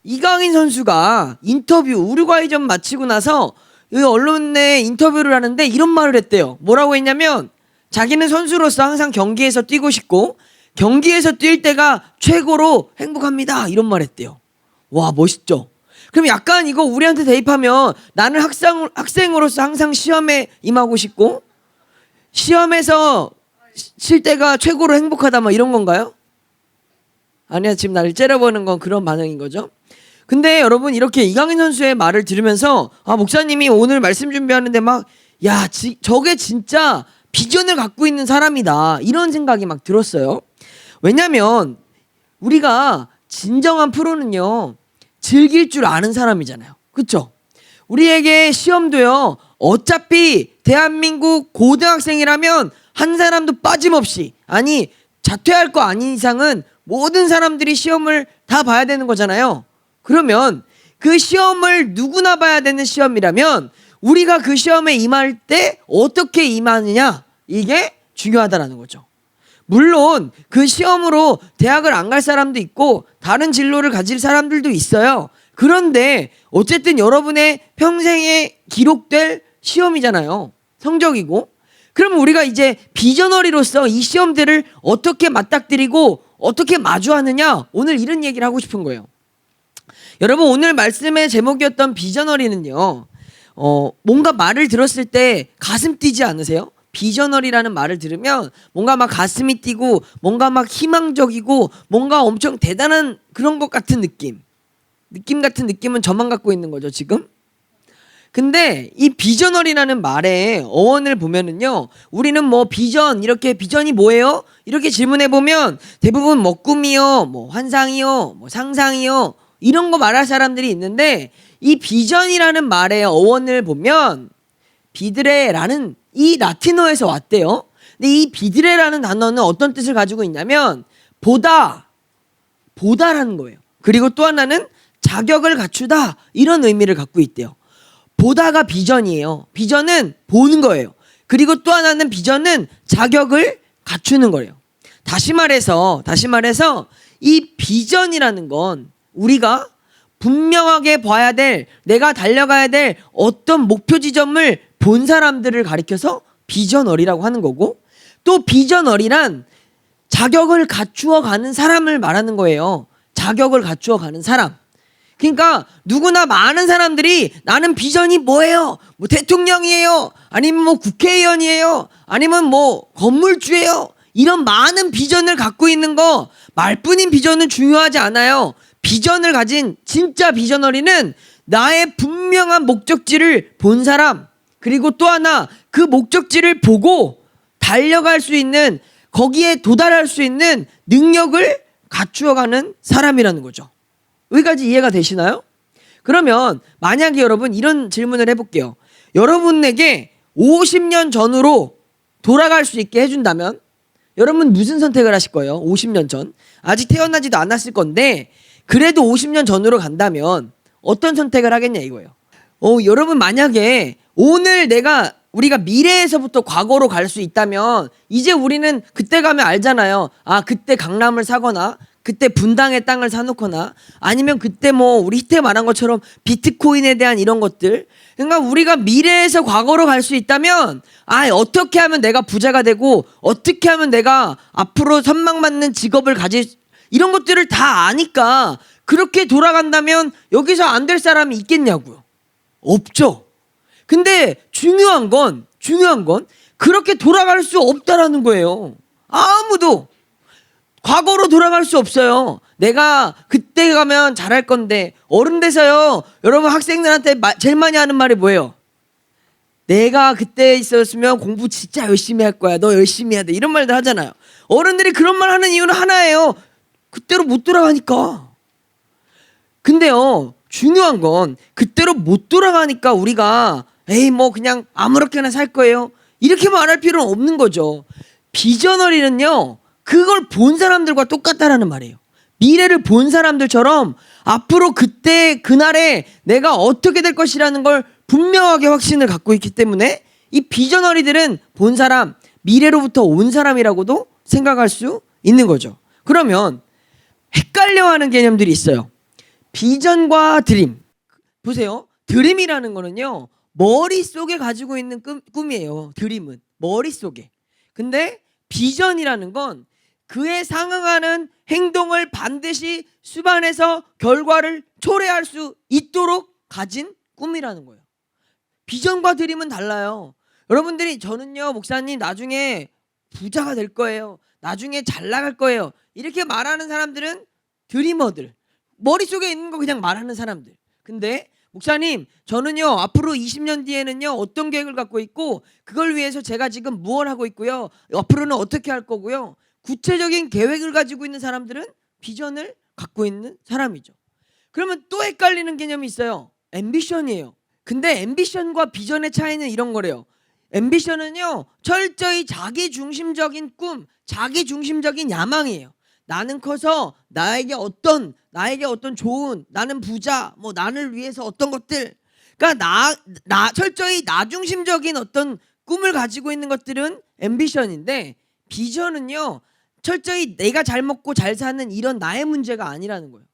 이강인 선수가 인터뷰 우루과이전 마치고 나서 언론에 인터뷰를 하는데 이런 말을 했대요. 뭐라고 했냐면 자기는 선수로서 항상 경기에서 뛰고 싶고 경기에서 뛸 때가 최고로 행복합니다. 이런 말 했대요. 와, 멋있죠? 그럼 약간 이거 우리한테 대입하면 나는 학생으로서 항상 시험에 임하고 싶고 시험에서 칠 때가 최고로 행복하다 막 이런 건가요? 아니야, 지금 나를 째려보는 건 그런 반응인 거죠. 근데 여러분 이렇게 이강인 선수의 말을 들으면서 목사님이 오늘 말씀 준비하는데 저게 진짜 비전을 갖고 있는 사람이다 이런 생각이 막 들었어요. 왜냐면 우리가 진정한 프로는요 즐길 줄 아는 사람이잖아요. 그렇죠? 우리에게 시험도요 어차피 대한민국 고등학생이라면 한 사람도 빠짐없이 자퇴할 거 아닌 이상은 모든 사람들이 시험을 다 봐야 되는 거잖아요. 그러면 그 시험을 누구나 봐야 되는 시험이라면 우리가 그 시험에 임할 때 어떻게 임하느냐 이게 중요하다라는 거죠. 물론 그 시험으로 대학을 안 갈 사람도 있고 다른 진로를 가질 사람들도 있어요. 그런데 어쨌든 여러분의 평생에 기록될 시험이잖아요. 성적이고. 그러면 우리가 이제 비전어리로서 이 시험들을 어떻게 맞닥뜨리고 어떻게 마주하느냐 오늘 이런 얘기를 하고 싶은 거예요. 여러분 오늘 말씀의 제목이었던 비전어리는요 뭔가 말을 들었을 때 가슴 뛰지 않으세요? 비전어리라는 말을 들으면 뭔가 막 가슴이 뛰고 뭔가 막 희망적이고 뭔가 엄청 대단한 그런 것 같은 느낌 같은 느낌은 저만 갖고 있는 거죠 지금. 근데 이 비전어리라는 말의 어원을 보면은요 우리는 비전 이렇게 비전이 뭐예요? 이렇게 질문해 보면 대부분 꿈이요 환상이요 상상이요 이런 거 말할 사람들이 있는데 이 비전이라는 말의 어원을 보면 비드레라는 이 라틴어에서 왔대요. 근데 이 비드레라는 단어는 어떤 뜻을 가지고 있냐면 보다라는 거예요. 그리고 또 하나는 자격을 갖추다 이런 의미를 갖고 있대요. 보다가 비전이에요. 비전은 보는 거예요. 그리고 또 하나는 비전은 자격을 갖추는 거예요. 다시 말해서 이 비전이라는 건 우리가 분명하게 봐야 될 내가 달려가야 될 어떤 목표 지점을 본 사람들을 가리켜서 비전어리라고 하는 거고 또 비전어리란 자격을 갖추어 가는 사람을 말하는 거예요. 자격을 갖추어 가는 사람. 그러니까 누구나 많은 사람들이 나는 비전이 뭐예요? 대통령이에요? 아니면 국회의원이에요? 아니면 건물주예요? 이런 많은 비전을 갖고 있는 거 말뿐인 비전은 중요하지 않아요. 비전을 가진 진짜 비전어리는 나의 분명한 목적지를 본 사람 그리고 또 하나 그 목적지를 보고 달려갈 수 있는 거기에 도달할 수 있는 능력을 갖추어가는 사람이라는 거죠. 여기까지 이해가 되시나요? 그러면 만약에 여러분 이런 질문을 해볼게요. 여러분에게 50년 전으로 돌아갈 수 있게 해준다면 여러분 무슨 선택을 하실 거예요? 50년 전 아직 태어나지도 않았을 건데 그래도 50년 전으로 간다면 어떤 선택을 하겠냐 이거예요. 여러분 만약에 오늘 우리가 미래에서부터 과거로 갈 수 있다면 이제 우리는 그때 가면 알잖아요. 그때 강남을 사거나 그때 분당의 땅을 사놓거나 아니면 그때 우리 희태 말한 것처럼 비트코인에 대한 이런 것들. 그러니까 우리가 미래에서 과거로 갈 수 있다면 어떻게 하면 내가 부자가 되고 어떻게 하면 내가 앞으로 선망받는 직업을 가질 이런 것들을 다 아니까 그렇게 돌아간다면 여기서 안 될 사람이 있겠냐고요. 없죠. 근데 중요한 건 그렇게 돌아갈 수 없다라는 거예요. 아무도 과거로 돌아갈 수 없어요. 내가 그때 가면 잘할 건데 어른 돼서요. 여러분 학생들한테 제일 많이 하는 말이 뭐예요? 내가 그때 있었으면 공부 진짜 열심히 할 거야. 너 열심히 해야 돼. 이런 말들 하잖아요. 어른들이 그런 말 하는 이유는 하나예요. 그때로 못 돌아가니까. 근데요 중요한 건 그때로 못 돌아가니까 우리가 그냥 아무렇게나 살 거예요 이렇게 말할 필요는 없는 거죠. 비전어리는요 그걸 본 사람들과 똑같다라는 말이에요. 미래를 본 사람들처럼 앞으로 그때 그날에 내가 어떻게 될 것이라는 걸 분명하게 확신을 갖고 있기 때문에 이 비전어리들은 본 사람 미래로부터 온 사람이라고도 생각할 수 있는 거죠. 그러면 헷갈려하는 개념들이 있어요. 비전과 드림. 보세요. 드림이라는 거는요, 머릿속에 가지고 있는 꿈이에요. 드림은 머릿속에. 근데 비전이라는 건 그에 상응하는 행동을 반드시 수반해서 결과를 초래할 수 있도록 가진 꿈이라는 거예요. 비전과 드림은 달라요. 여러분들이 저는요, 목사님 나중에 부자가 될 거예요, 나중에 잘 나갈 거예요, 이렇게 말하는 사람들은 드리머들, 머릿속에 있는 거 그냥 말하는 사람들. 근데 목사님 저는요 앞으로 20년 뒤에는요 어떤 계획을 갖고 있고 그걸 위해서 제가 지금 무엇을 하고 있고요, 앞으로는 어떻게 할 거고요, 구체적인 계획을 가지고 있는 사람들은 비전을 갖고 있는 사람이죠. 그러면 또 헷갈리는 개념이 있어요. 앰비션이에요. 근데 앰비션과 비전의 차이는 이런 거래요. 앰비션은요 철저히 자기중심적인 꿈, 자기중심적인 야망이에요. 나는 커서 나에게 어떤 좋은, 나는 부자, 뭐 나를 위해서 어떤 것들, 그러니까 철저히 나중심적인 어떤 꿈을 가지고 있는 것들은 앰비션인데, 비전은요 철저히 내가 잘 먹고 잘 사는 이런 나의 문제가 아니라는 거예요.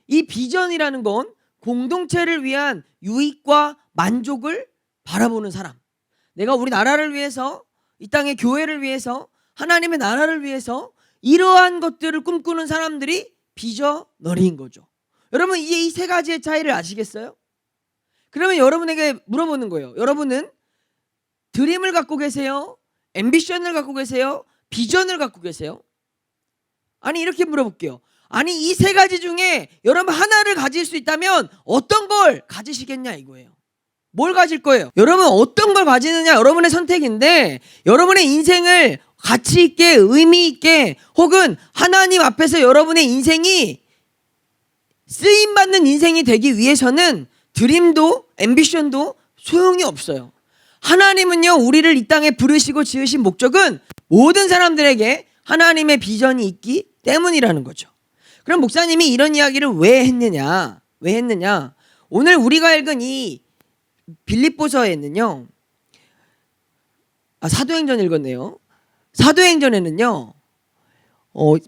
이 비전이라는 건 공동체를 위한 유익과 만족을 바라보는 사람, 내가 우리 나라를 위해서, 이 땅의 교회를 위해서, 하나님의 나라를 위해서 이러한 것들을 꿈꾸는 사람들이 비저너리인 거죠. 여러분 이제 이 세 가지의 차이를 아시겠어요? 그러면 여러분에게 물어보는 거예요. 여러분은 드림을 갖고 계세요? 앰비션을 갖고 계세요? 비전을 갖고 계세요? 아니 이렇게 물어볼게요. 아니 이 세 가지 중에 여러분 하나를 가질 수 있다면 어떤 걸 가지시겠냐 이거예요. 뭘 가질 거예요? 여러분 어떤 걸 가지느냐 여러분의 선택인데, 여러분의 인생을 가치 있게, 의미 있게, 혹은 하나님 앞에서 여러분의 인생이 쓰임받는 인생이 되기 위해서는 드림도 앰비션도 소용이 없어요. 하나님은요 우리를 이 땅에 부르시고 지으신 목적은 모든 사람들에게 하나님의 비전이 있기 때문이라는 거죠. 그럼 목사님이 이런 이야기를 왜 했느냐? 오늘 우리가 읽은 이 빌립보서에는요, 사도행전 읽었네요. 사도행전에는요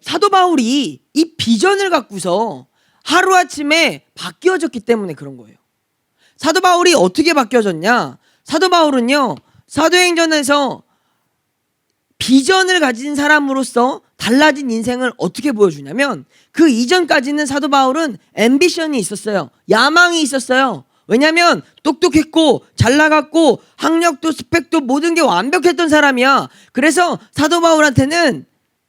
사도 바울이 이 비전을 갖고서 하루아침에 바뀌어졌기 때문에 그런 거예요. 사도 바울이 어떻게 바뀌어졌냐? 사도 바울은요 사도행전에서 비전을 가진 사람으로서 달라진 인생을 어떻게 보여주냐면, 그 이전까지는 사도 바울은 앰비션이 있었어요. 야망이 있었어요. 왜냐면 똑똑했고 잘 나갔고 학력도 스펙도 모든 게 완벽했던 사람이야. 그래서 사도 바울한테는,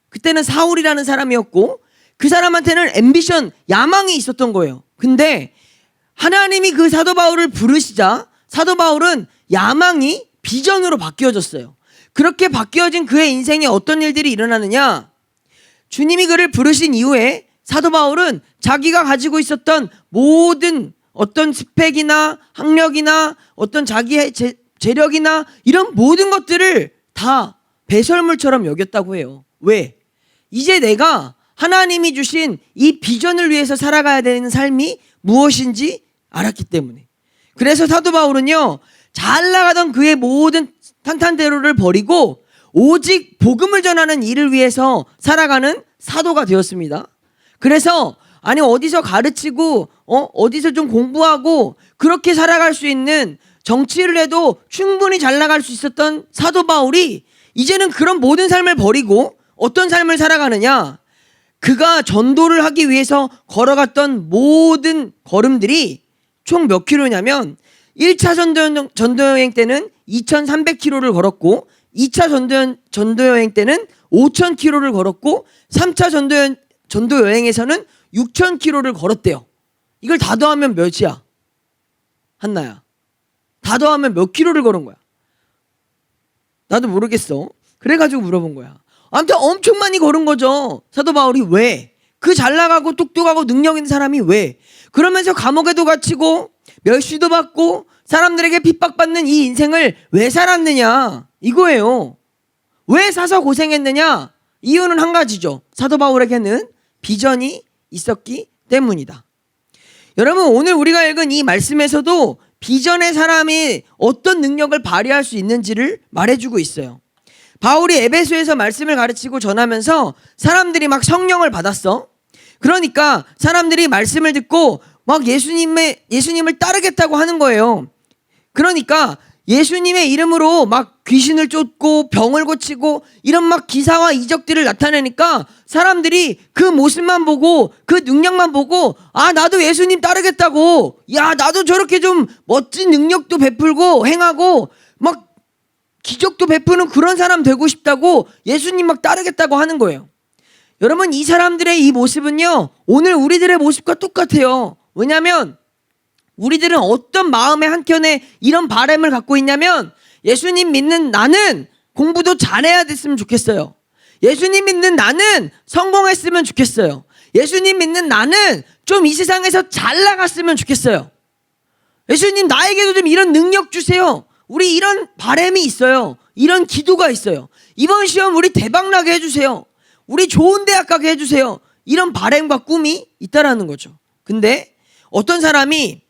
그때는 사울이라는 사람이었고 그 사람한테는 앰비션, 야망이 있었던 거예요. 근데 하나님이 그 사도 바울을 부르시자 사도 바울은 야망이 비전으로 바뀌어졌어요. 그렇게 바뀌어진 그의 인생에 어떤 일들이 일어나느냐? 주님이 그를 부르신 이후에 사도 바울은 자기가 가지고 있었던 모든 어떤 스펙이나 학력이나 어떤 자기의 재력이나 이런 모든 것들을 다 배설물처럼 여겼다고 해요. 왜? 이제 내가 하나님이 주신 이 비전을 위해서 살아가야 되는 삶이 무엇인지 알았기 때문에. 그래서 사도 바울은요 잘 나가던 그의 모든 탄탄대로를 버리고 오직 복음을 전하는 일을 위해서 살아가는 사도가 되었습니다. 그래서 아니 어디서 가르치고 어디서 좀 공부하고 그렇게 살아갈 수 있는, 정치를 해도 충분히 잘 나갈 수 있었던 사도 바울이 이제는 그런 모든 삶을 버리고 어떤 삶을 살아가느냐? 그가 전도를 하기 위해서 걸어갔던 모든 걸음들이 총 몇 킬로냐면 1차 전도여행 때는 2,300km를 걸었고 2차 전도여행 때는 5,000km를 걸었고 3차 전도여행에서는 6,000km를 걸었대요. 이걸 다 더하면 몇이야? 한나야. 다 더하면 몇 킬로를 걸은 거야? 나도 모르겠어. 그래가지고 물어본 거야. 아무튼 엄청 많이 걸은 거죠. 사도 바울이 왜? 그 잘 나가고 똑똑하고 능력 있는 사람이 왜? 그러면서 감옥에도 갇히고 멸시도 받고 사람들에게 핍박받는 이 인생을 왜 살았느냐? 이거예요. 왜 사서 고생했느냐? 이유는 한 가지죠. 사도 바울에게는 비전이 있었기 때문이다. 여러분 오늘 우리가 읽은 이 말씀에서도 비전의 사람이 어떤 능력을 발휘할 수 있는지를 말해주고 있어요. 바울이 에베소에서 말씀을 가르치고 전하면서 사람들이 막 성령을 받았어. 그러니까 사람들이 말씀을 듣고 막 예수님을 따르겠다고 하는 거예요. 그러니까 예수님의 이름으로 막 귀신을 쫓고 병을 고치고 이런 막 기사와 이적들을 나타내니까 사람들이 그 모습만 보고 그 능력만 보고 아 나도 예수님 따르겠다고, 야 나도 저렇게 좀 멋진 능력도 베풀고 행하고 막 기적도 베푸는 그런 사람 되고 싶다고 예수님 막 따르겠다고 하는 거예요. 여러분, 이 사람들의 이 모습은요 오늘 우리들의 모습과 똑같아요. 왜냐하면 우리들은 어떤 마음의 한켠에 이런 바람을 갖고 있냐면, 예수님 믿는 나는 공부도 잘해야 됐으면 좋겠어요. 예수님 믿는 나는 성공했으면 좋겠어요. 예수님 믿는 나는 좀 이 세상에서 잘 나갔으면 좋겠어요. 예수님 나에게도 좀 이런 능력 주세요. 우리 이런 바람이 있어요. 이런 기도가 있어요. 이번 시험 우리 대박나게 해주세요. 우리 좋은 대학 가게 해주세요. 이런 바람과 꿈이 있다라는 거죠. 근데 어떤 사람이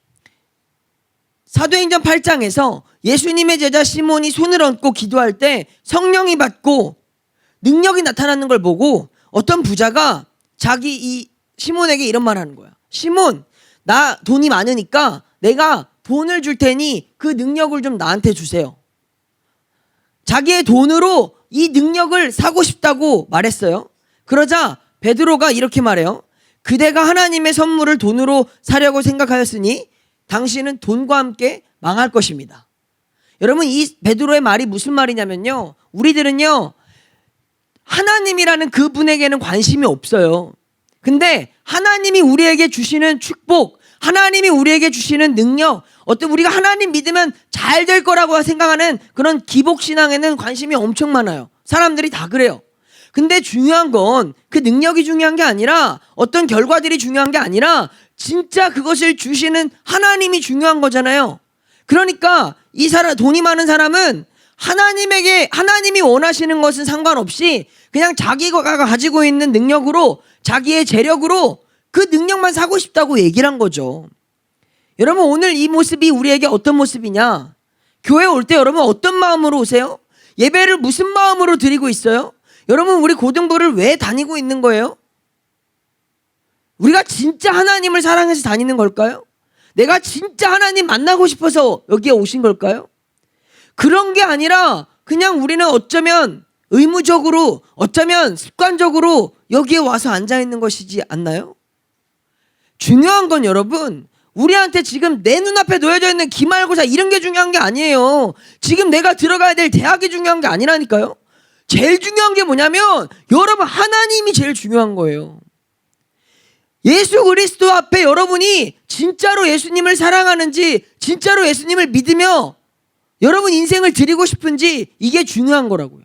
사도행전 8장에서 예수님의 제자 시몬이 손을 얹고 기도할 때 성령이 받고 능력이 나타나는 걸 보고 어떤 부자가 자기 이 시몬에게 이런 말 하는 거야. 시몬, 나 돈이 많으니까 내가 돈을 줄 테니 그 능력을 좀 나한테 주세요. 자기의 돈으로 이 능력을 사고 싶다고 말했어요. 그러자 베드로가 이렇게 말해요. 그대가 하나님의 선물을 돈으로 사려고 생각하였으니 당신은 돈과 함께 망할 것입니다. 여러분, 이 베드로의 말이 무슨 말이냐면요, 우리들은요 하나님이라는 그분에게는 관심이 없어요. 근데 하나님이 우리에게 주시는 축복, 하나님이 우리에게 주시는 능력, 어떤 우리가 하나님 믿으면 잘 될 거라고 생각하는 그런 기복신앙에는 관심이 엄청 많아요. 사람들이 다 그래요. 근데 중요한 건 그 능력이 중요한 게 아니라, 어떤 결과들이 중요한 게 아니라 진짜 그것을 주시는 하나님이 중요한 거잖아요. 그러니까 이 사람, 돈이 많은 사람은 하나님이 원하시는 것은 상관없이 그냥 자기가 가지고 있는 능력으로, 자기의 재력으로 그 능력만 사고 싶다고 얘기를 한 거죠. 여러분, 오늘 이 모습이 우리에게 어떤 모습이냐? 교회 올 때 여러분 어떤 마음으로 오세요? 예배를 무슨 마음으로 드리고 있어요? 여러분, 우리 고등부를 왜 다니고 있는 거예요? 우리가 진짜 하나님을 사랑해서 다니는 걸까요? 내가 진짜 하나님 만나고 싶어서 여기에 오신 걸까요? 그런 게 아니라 그냥 우리는 어쩌면 의무적으로, 어쩌면 습관적으로 여기에 와서 앉아 있는 것이지 않나요? 중요한 건 여러분, 우리한테 지금 내 눈앞에 놓여져 있는 기말고사 이런 게 중요한 게 아니에요. 지금 내가 들어가야 될 대학이 중요한 게 아니라니까요. 제일 중요한 게 뭐냐면 여러분, 하나님이 제일 중요한 거예요. 예수 그리스도 앞에 여러분이 진짜로 예수님을 사랑하는지, 진짜로 예수님을 믿으며 여러분 인생을 드리고 싶은지, 이게 중요한 거라고요.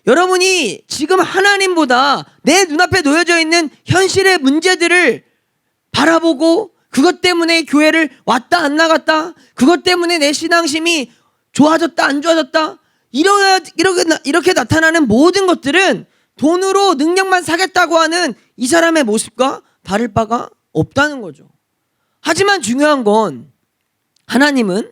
여러분이 지금 하나님보다 내 눈앞에 놓여져 있는 현실의 문제들을 바라보고 그것 때문에 교회를 왔다 안 나갔다, 그것 때문에 내 신앙심이 좋아졌다 안 좋아졌다, 이렇게 나타나는 모든 것들은 돈으로 능력만 사겠다고 하는 이 사람의 모습과 다를 바가 없다는 거죠. 하지만 중요한 건 하나님은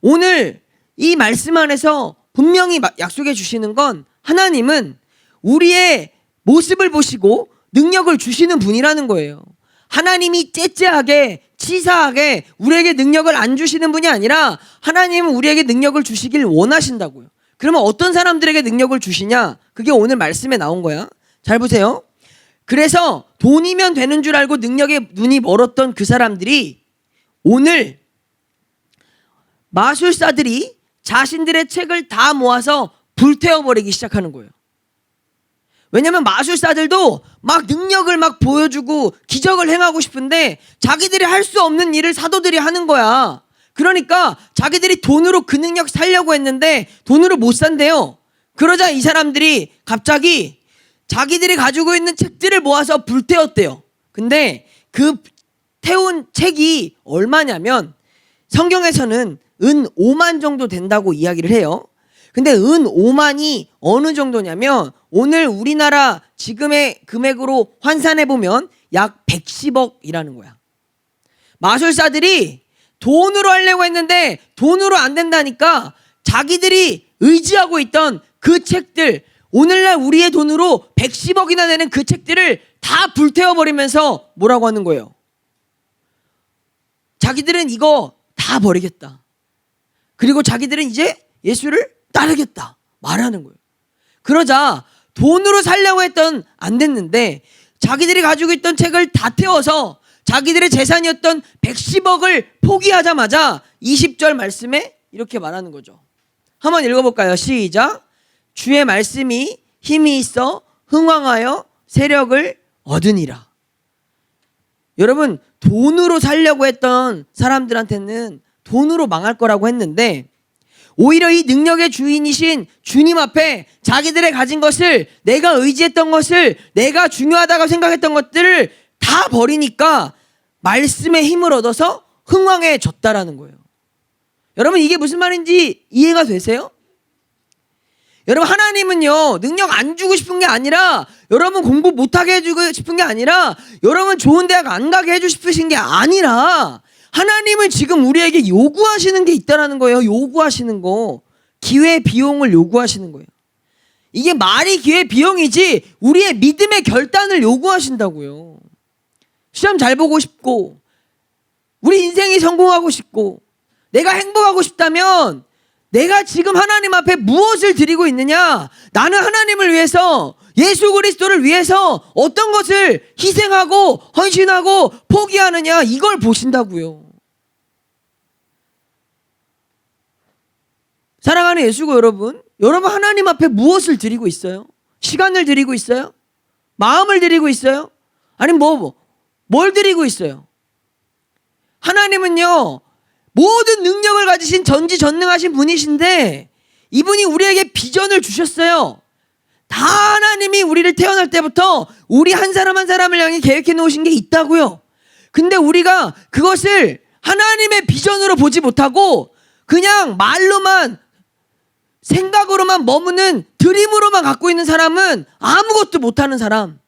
오늘 이 말씀 안에서 분명히 약속해 주시는 건, 하나님은 우리의 모습을 보시고 능력을 주시는 분이라는 거예요. 하나님이 째째하게 치사하게 우리에게 능력을 안 주시는 분이 아니라 하나님은 우리에게 능력을 주시길 원하신다고요. 그러면 어떤 사람들에게 능력을 주시냐? 그게 오늘 말씀에 나온 거야. 잘 보세요. 그래서 돈이면 되는 줄 알고 능력에 눈이 멀었던 그 사람들이 오늘 마술사들이 자신들의 책을 다 모아서 불태워버리기 시작하는 거예요. 왜냐면 마술사들도 막 능력을 막 보여주고 기적을 행하고 싶은데 자기들이 할 수 없는 일을 사도들이 하는 거야. 그러니까 자기들이 돈으로 그 능력 살려고 했는데 돈으로 못 산대요. 그러자 이 사람들이 갑자기 자기들이 가지고 있는 책들을 모아서 불태웠대요. 근데 그 태운 책이 얼마냐면 성경에서는 은 5만 정도 된다고 이야기를 해요. 근데 은 5만이 어느 정도냐면 오늘 우리나라 지금의 금액으로 환산해보면 약 110억이라는 거야. 마술사들이 돈으로 하려고 했는데 돈으로 안 된다니까 자기들이 의지하고 있던 그 책들, 오늘날 우리의 돈으로 110억이나 되는 그 책들을 다 불태워버리면서 뭐라고 하는 거예요? 자기들은 이거 다 버리겠다. 그리고 자기들은 이제 예수를 따르겠다 말하는 거예요. 그러자 돈으로 살려고 했던 안 됐는데 자기들이 가지고 있던 책을 다 태워서 자기들의 재산이었던 110억을 포기하자마자 20절 말씀에 이렇게 말하는 거죠. 한번 읽어볼까요? 시작. 주의 말씀이 힘이 있어 흥왕하여 세력을 얻으니라. 여러분, 돈으로 살려고 했던 사람들한테는 돈으로 망할 거라고 했는데 오히려 이 능력의 주인이신 주님 앞에 자기들의 가진 것을, 내가 의지했던 것을, 내가 중요하다고 생각했던 것들을 다 버리니까 말씀의 힘을 얻어서 흥왕해졌다라는 거예요. 여러분, 이게 무슨 말인지 이해가 되세요? 여러분, 하나님은요 능력 안 주고 싶은 게 아니라, 여러분 공부 못하게 해주고 싶은 게 아니라, 여러분 좋은 대학 안 가게 해주고 싶으신 게 아니라, 하나님은 지금 우리에게 요구하시는 게 있다라는 거예요. 요구하시는 거. 기회 비용을 요구하시는 거예요. 이게 말이 기회 비용이지 우리의 믿음의 결단을 요구하신다고요. 시험 잘 보고 싶고, 우리 인생이 성공하고 싶고, 내가 행복하고 싶다면 내가 지금 하나님 앞에 무엇을 드리고 있느냐? 나는 하나님을 위해서, 예수 그리스도를 위해서 어떤 것을 희생하고 헌신하고 포기하느냐, 이걸 보신다고요. 사랑하는 예수고 여러분 하나님 앞에 무엇을 드리고 있어요? 시간을 드리고 있어요? 마음을 드리고 있어요? 아니면 뭘 드리고 있어요? 하나님은요 모든 능력을 가지신 전지전능하신 분이신데, 이분이 우리에게 비전을 주셨어요. 다 하나님이 우리를 태어날 때부터 우리 한 사람 한 사람을 향해 계획해 놓으신 게 있다고요. 근데 우리가 그것을 하나님의 비전으로 보지 못하고 그냥 말로만, 생각으로만 머무는 드림으로만 갖고 있는 사람은 아무것도 못하는 사람.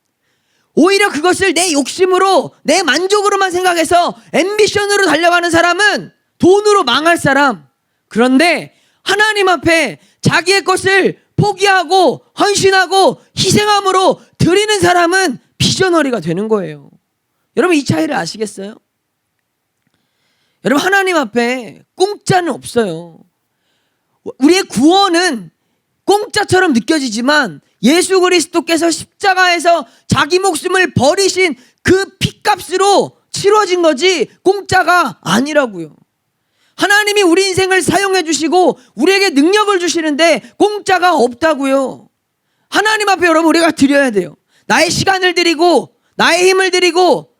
오히려 그것을 내 욕심으로, 내 만족으로만 생각해서 앰비션으로 달려가는 사람은 돈으로 망할 사람. 그런데 하나님 앞에 자기의 것을 포기하고 헌신하고 희생함으로 드리는 사람은 비전너리가 되는 거예요. 여러분, 이 차이를 아시겠어요? 여러분, 하나님 앞에 공짜는 없어요. 우리의 구원은 공짜처럼 느껴지지만 예수 그리스도께서 십자가에서 자기 목숨을 버리신 그 피값으로 치러진 거지 공짜가 아니라고요. 하나님이 우리 인생을 사용해 주시고 우리에게 능력을 주시는데 공짜가 없다고요. 하나님 앞에 여러분 우리가 드려야 돼요. 나의 시간을 드리고, 나의 힘을 드리고,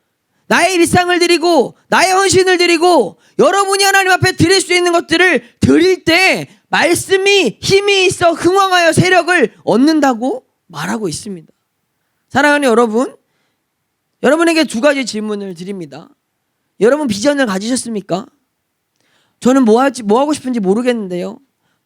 나의 일상을 드리고, 나의 헌신을 드리고, 여러분이 하나님 앞에 드릴 수 있는 것들을 드릴 때 말씀이 힘이 있어 흥왕하여 세력을 얻는다고 말하고 있습니다. 사랑하는 여러분, 여러분에게 두 가지 질문을 드립니다. 여러분 비전을 가지셨습니까? 저는 뭐 하고 싶은지 모르겠는데요.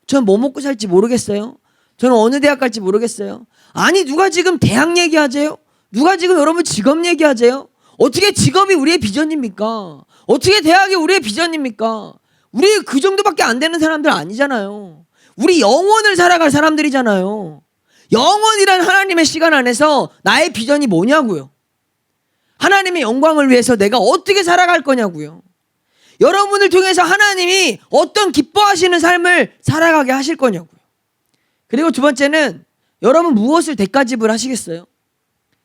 저는 뭐 먹고 살지 모르겠어요. 저는 어느 대학 갈지 모르겠어요. 아니, 누가 지금 대학 얘기하세요? 누가 지금 여러분 직업 얘기하세요? 어떻게 직업이 우리의 비전입니까? 어떻게 대학이 우리의 비전입니까? 우리 그 정도밖에 안 되는 사람들 아니잖아요. 우리 영원을 살아갈 사람들이잖아요. 영원이란 하나님의 시간 안에서 나의 비전이 뭐냐고요. 하나님의 영광을 위해서 내가 어떻게 살아갈 거냐고요. 여러분을 통해서 하나님이 어떤 기뻐하시는 삶을 살아가게 하실 거냐고요. 그리고 두 번째는 여러분 무엇을 대가 지불하시겠어요?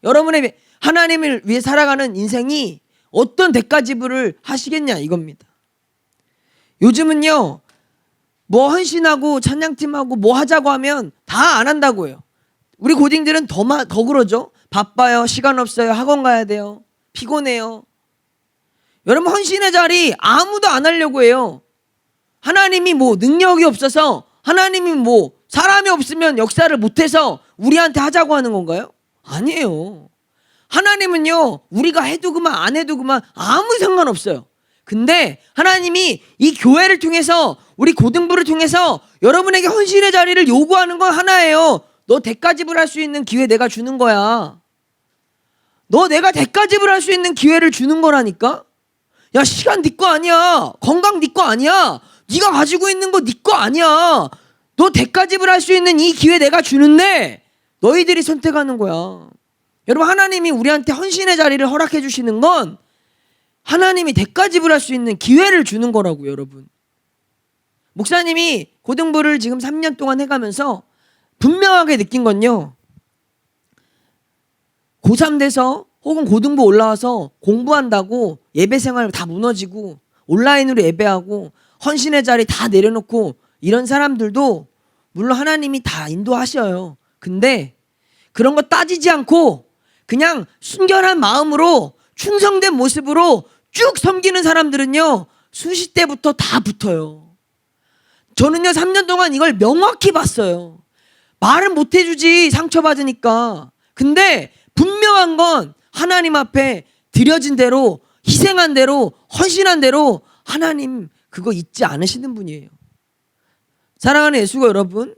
여러분의 하나님을 위해 살아가는 인생이 어떤 대가 지불을 하시겠냐 이겁니다. 요즘은요 뭐 헌신하고 찬양팀하고 뭐 하자고 하면 다 안 한다고 해요. 우리 고딩들은 더 그러죠. 바빠요, 시간 없어요, 학원 가야 돼요, 피곤해요. 여러분 헌신의 자리 아무도 안 하려고 해요. 하나님이 뭐 능력이 없어서, 하나님이 뭐 사람이 없으면 역사를 못해서 우리한테 하자고 하는 건가요? 아니에요. 하나님은요 우리가 해도 그만 안 해도 그만 아무 상관없어요. 근데 하나님이 이 교회를 통해서, 우리 고등부를 통해서 여러분에게 헌신의 자리를 요구하는 건 하나예요. 너 대가 지불할 수 있는 기회 내가 주는 거야. 너 내가 대가 지불할 수 있는 기회를 주는 거라니까. 야, 시간 네 거 아니야. 건강 네 거 아니야. 네가 가지고 있는 거 네 거 아니야. 너 대가 지불할 수 있는 이 기회 내가 주는데 너희들이 선택하는 거야. 여러분 하나님이 우리한테 헌신의 자리를 허락해 주시는 건 하나님 하나님이 대가 지불할 수 있는 기회를 주는 거라고요, 여러분. 목사님이 고등부를 지금 3년 동안 해가면서 분명하게 느낀 건요, 고3 돼서 혹은 고등부 올라와서 공부한다고 예배 생활 다 무너지고 온라인으로 예배하고 헌신의 자리 다 내려놓고 이런 사람들도 물론 하나님이 다 인도하셔요. 근데 그런 거 따지지 않고 그냥 순결한 마음으로 충성된 모습으로 쭉 섬기는 사람들은요, 수시 때부터 다 붙어요. 저는요 3년 동안 이걸 명확히 봤어요. 말은 못 해주지, 상처받으니까. 근데 분명한 건 하나님 앞에 드려진 대로, 희생한 대로, 헌신한 대로 하나님 그거 잊지 않으시는 분이에요. 사랑하는 예수가 여러분,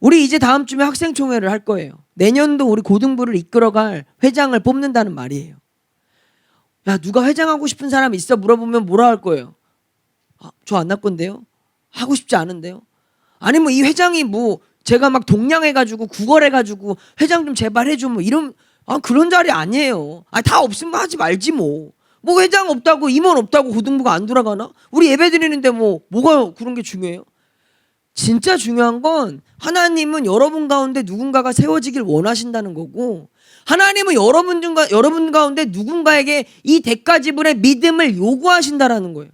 우리 이제 다음 주에 학생총회를 할 거예요. 내년도 우리 고등부를 이끌어갈 회장을 뽑는다는 말이에요. 야, 누가 회장하고 싶은 사람 있어? 물어보면 뭐라 할 거예요? 아, 저 안 할 건데요? 하고 싶지 않은데요? 아니 뭐 이 회장이 뭐 제가 막 동냥해가지고 구걸해가지고 회장 좀 제발 해줘 뭐 이런, 아 그런 자리 아니에요. 아 다 없으면 하지 말지 뭐. 뭐 회장 없다고 임원 없다고 고등부가 안 돌아가나? 우리 예배 드리는데 뭐가 그런 게 중요해요? 진짜 중요한 건 하나님은 여러분 가운데 누군가가 세워지길 원하신다는 거고, 하나님은 여러분 가운데 누군가에게 이 대가 지불의 믿음을 요구하신다라는 거예요.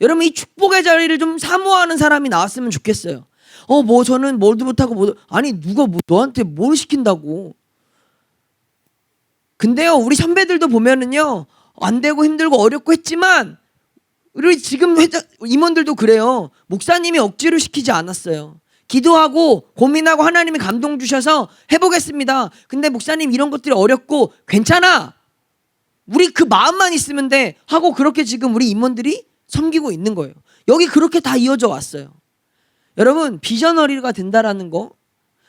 여러분 이 축복의 자리를 좀 사모하는 사람이 나왔으면 좋겠어요. 뭐 저는 뭘도 못하고 아니 누가 뭐 너한테 뭘 시킨다고. 근데요 우리 선배들도 보면은요 안 되고 힘들고 어렵고 했지만 우리 지금 임원들도 그래요. 목사님이 억지로 시키지 않았어요. 기도하고 고민하고 하나님이 감동 주셔서 해보겠습니다. 근데 목사님 이런 것들이 어렵고 괜찮아, 우리 그 마음만 있으면 돼 하고 그렇게 지금 우리 임원들이 섬기고 있는 거예요. 여기 그렇게 다 이어져 왔어요. 여러분 비저너리가 된다라는 거,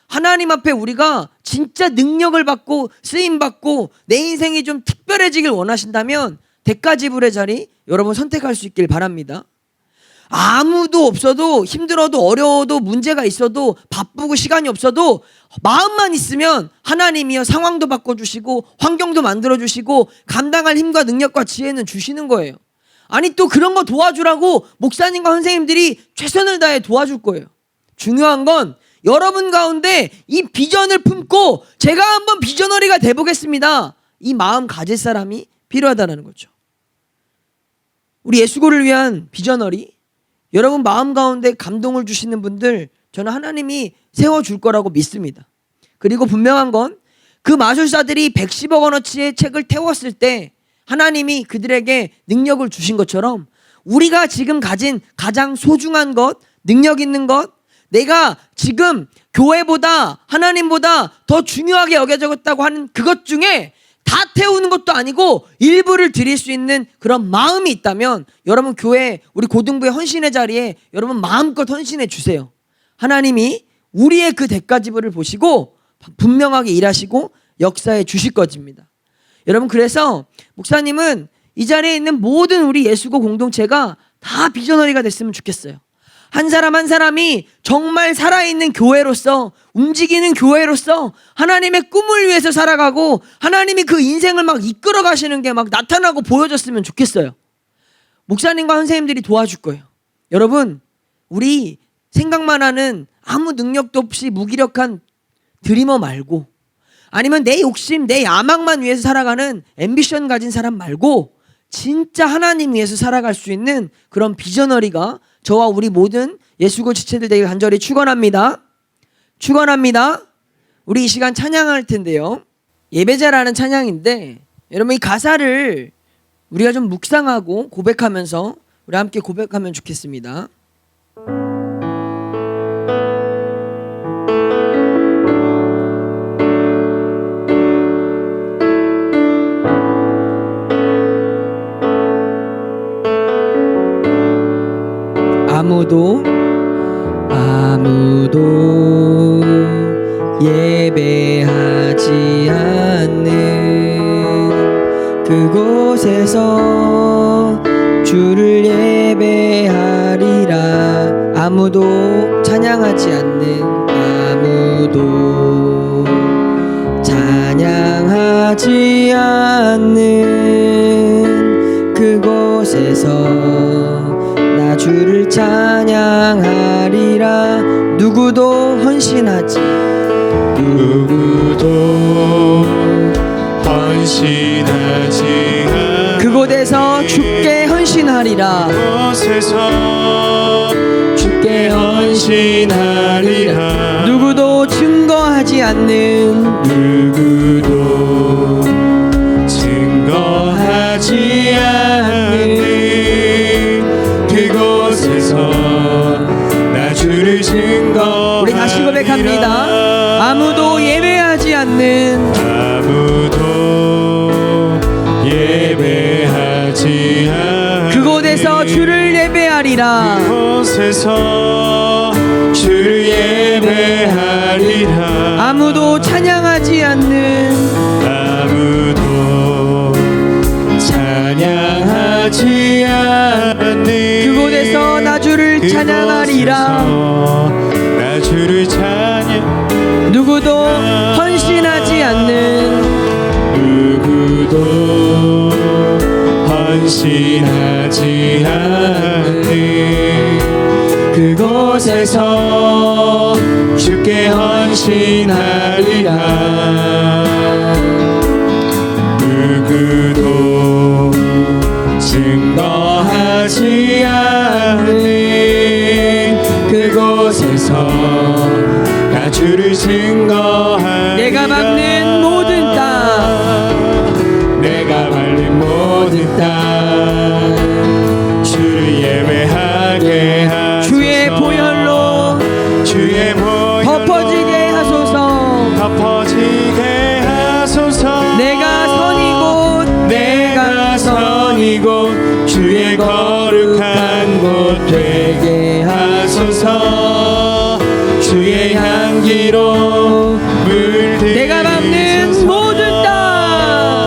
하나님 앞에 우리가 진짜 능력을 받고 쓰임 받고 내 인생이 좀 특별해지길 원하신다면 대가 지불의 자리 여러분 선택할 수 있길 바랍니다. 아무도 없어도 힘들어도 어려워도 문제가 있어도 바쁘고 시간이 없어도 마음만 있으면 하나님이요 상황도 바꿔주시고 환경도 만들어주시고 감당할 힘과 능력과 지혜는 주시는 거예요. 아니 또 그런 거 도와주라고 목사님과 선생님들이 최선을 다해 도와줄 거예요. 중요한 건 여러분 가운데 이 비전을 품고 제가 한번 비저너리가 돼보겠습니다, 이 마음 가질 사람이 필요하다는 거죠. 우리 예수고를 위한 비저너리, 여러분 마음 가운데 감동을 주시는 분들 저는 하나님이 세워줄 거라고 믿습니다. 그리고 분명한 건 그 마술사들이 110억 원어치의 책을 태웠을 때 하나님이 그들에게 능력을 주신 것처럼 우리가 지금 가진 가장 소중한 것, 능력 있는 것, 내가 지금 교회보다 하나님보다 더 중요하게 여겨졌다고 하는 그것 중에 다 태우는 것도 아니고 일부를 드릴 수 있는 그런 마음이 있다면 여러분 교회 우리 고등부의 헌신의 자리에 여러분 마음껏 헌신해 주세요. 하나님이 우리의 그 대가 지불을 보시고 분명하게 일하시고 역사해 주실 것입니다. 여러분 그래서 목사님은 이 자리에 있는 모든 우리 예수고 공동체가 다 비저너리가 됐으면 좋겠어요. 한 사람 한 사람이 정말 살아있는 교회로서, 움직이는 교회로서 하나님의 꿈을 위해서 살아가고 하나님이 그 인생을 막 이끌어 가시는 게 막 나타나고 보여졌으면 좋겠어요. 목사님과 선생님들이 도와줄 거예요. 여러분 우리 생각만 하는 아무 능력도 없이 무기력한 드리머 말고, 아니면 내 욕심 내 야망만 위해서 살아가는 앰비션 가진 사람 말고 진짜 하나님 위해서 살아갈 수 있는 그런 비저너리가 저와 우리 모든 예수고 지체들 되길 간절히 축원합니다. 축원합니다. 우리 이 시간 찬양할 텐데요, 예배자라는 찬양인데 여러분 이 가사를 우리가 좀 묵상하고 고백하면서 우리 함께 고백하면 좋겠습니다. 아무도 예배하지 않는 그곳에서 주를 예배하리라. 아무도 찬양하지 않는, 아무도 찬양하지 않는 그곳에서 나 주를 찬양하리라. 누구도 헌신하지 않 그곳에서 주께 헌신하리라. 주께 헌신하리라. 누구도 증거하지 않는 그곳에서 나 주를 증거. 우리 다시 고백합니다. 아무도 예배하지 않는 그곳에서 주를 예배하리라. 그곳에서 주를 예배하리라. 아무도 찬양하지 않는 그곳에서 나 주를 찬양하리라. 누구도 헌신하지 않는 그곳에서 주께 헌신하리라. 누구도 증거하지 않는 그곳에서 나 주를 증거하리라. 내가 밟는 모든 땅, 내가 밟는 모든 땅 주를 예배하게 하소서. 주의 보혈로 덮어지게 하소서. 내가 선이고 주의 거룩한 곳 되게 하소서. 주의 향기로 물들이소서. 내가 밟는 모든 땅,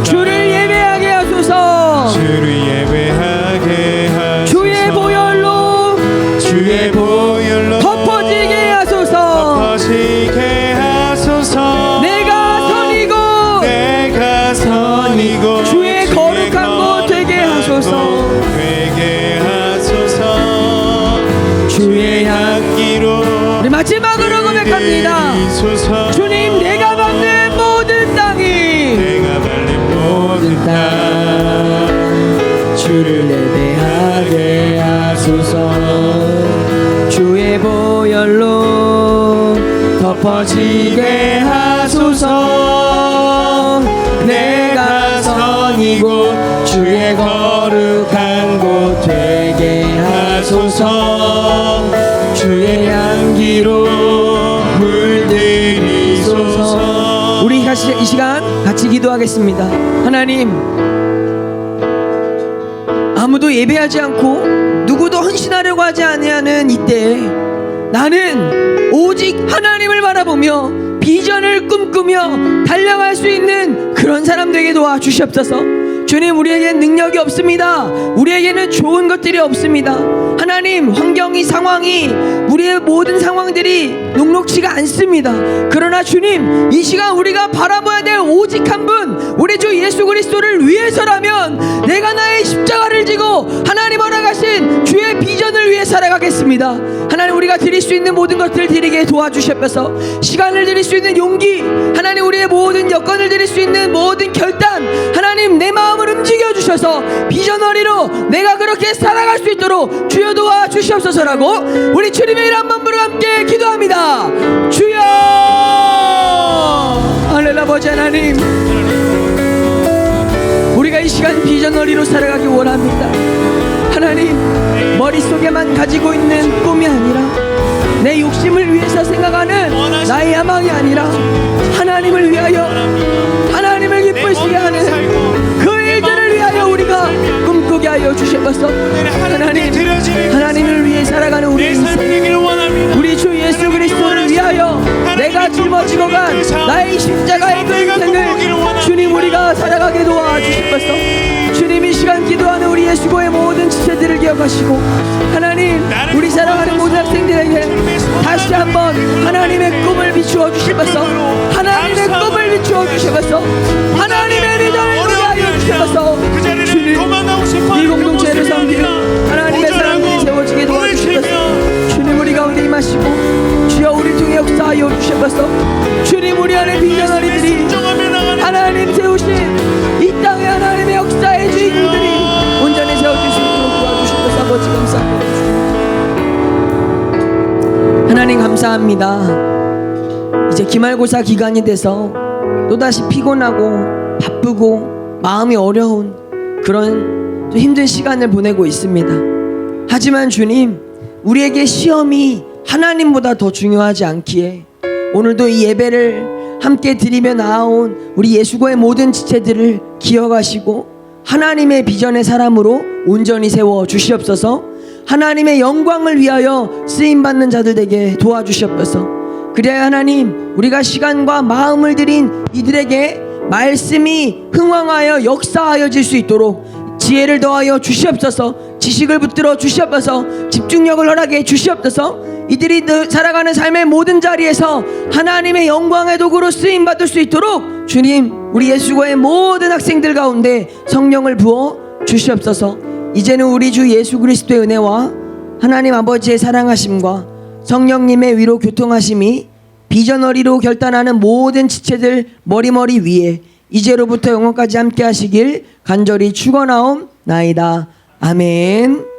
주를 예배하게 하소서. 주의 보혈로 덮어지게 하소서. 내가 선이고 주의 거룩한 곳 되게 하소서. 주의 향기로. 우리 마지막으로 고백합니다. 주님, 내가 밟는 모든 땅이 주를 예배하게 하소서. 주의 보혈로 덮어지게 하소서. 내가 선이고 주의 거룩한 곳 되게 하소서. 주의 향기로 물들이소서. 우리 이 시간 같이 기도하겠습니다. 하나님, 아무도 예배하지 않고 누구도 헌신하려고 하지 아니하는 이때에 나는 오직 하나님을 바라보며 비전을 꿈꾸며 달려갈 수 있는 그런 사람 되게 도와주시옵소서. 주님, 우리에겐 능력이 없습니다. 우리에게는 좋은 것들이 없습니다. 하나님, 환경이, 상황이, 우리의 모든 상황들이 녹록지가 않습니다. 그러나 주님, 이 시간 우리가 바라봐야 될 오직 한 분, 우리 주 예수 그리스도를 위해서라면 내가 나의 십자가를 지고 하나님 허락하신 주의 비전을 위해 살아가겠습니다. 하나님, 우리가 드릴 수 있는 모든 것들을 드리게 도와주시옵소서. 시간을 드릴 수 있는 용기, 하나님, 우리의 모든 여건을 드릴 수 있는 모든 결단, 하나님, 내 마음을 움직여 주셔서 비전너리로 내가 그렇게 살아갈 수 있도록 주여 도와주시옵소서라고 우리 주님의 이름 한 번 부르고 함께 기도합니다. 주여! 할렐루야. 아버지 하나님, 우리가 이 시간 비전너리로 살아가기 원합니다. 하나님, 머릿속에만 가지고 있는 꿈이 아니라 내 욕심을 위해서 생각하는 나의 야망이 아니라 하나님을 위하여, 하나님을 기쁘시게 하는 그 일들을 위하여 우리가 꿈꾸게 하여 주셔서 하나님, 하나님을 위해 살아가는 우리 인생, 우리 주 예수 그리스도를 위하여 내가 짊어지고 간 나의 십자가의 그 인생을 주님 우리가 살아가게 도와주셔서 주님, 이 시간 기도하는 우리의 수고의 모든 지체들을 기억하시고 하나님, 우리 사랑하는 모든 학생들에게 다시 한번 하나님의 꿈을 비추어 주시면서, 하나님의 꿈을 비추어 주시면서 하나님의 리더를 누리하여 주시면서 역사하여 주셔서 주님 우리 안에 비전 어린이들이 하나님 세우신 이 땅에 하나님의 역사의 주인공들이 온전히 세워질 수 있도록 도와주셔서 아버지 감사합니다. 하나님 감사합니다. 이제 기말고사 기간이 돼서 또다시 피곤하고 바쁘고 마음이 어려운 그런 좀 힘든 시간을 보내고 있습니다. 하지만 주님, 우리에게 시험이 하나님보다 더 중요하지 않기에 오늘도 이 예배를 함께 드리며 나아온 우리 예수고의 모든 지체들을 기억하시고 하나님의 비전의 사람으로 온전히 세워 주시옵소서. 하나님의 영광을 위하여 쓰임받는 자들 되게 도와주시옵소서. 그래야 하나님, 우리가 시간과 마음을 들인 이들에게 말씀이 흥왕하여 역사하여질 수 있도록 지혜를 더하여 주시옵소서. 지식을 붙들어 주시옵소서. 집중력을 허락해 주시옵소서. 이들이 살아가는 삶의 모든 자리에서 하나님의 영광의 도구로 쓰임받을 수 있도록 주님, 우리 예수고의 모든 학생들 가운데 성령을 부어 주시옵소서. 이제는 우리 주 예수 그리스도의 은혜와 하나님 아버지의 사랑하심과 성령님의 위로 교통하심이 비전어리로 결단하는 모든 지체들 머리머리 위에 이제로부터 영원까지 함께 하시길 간절히 축원하옵나이다. 아멘.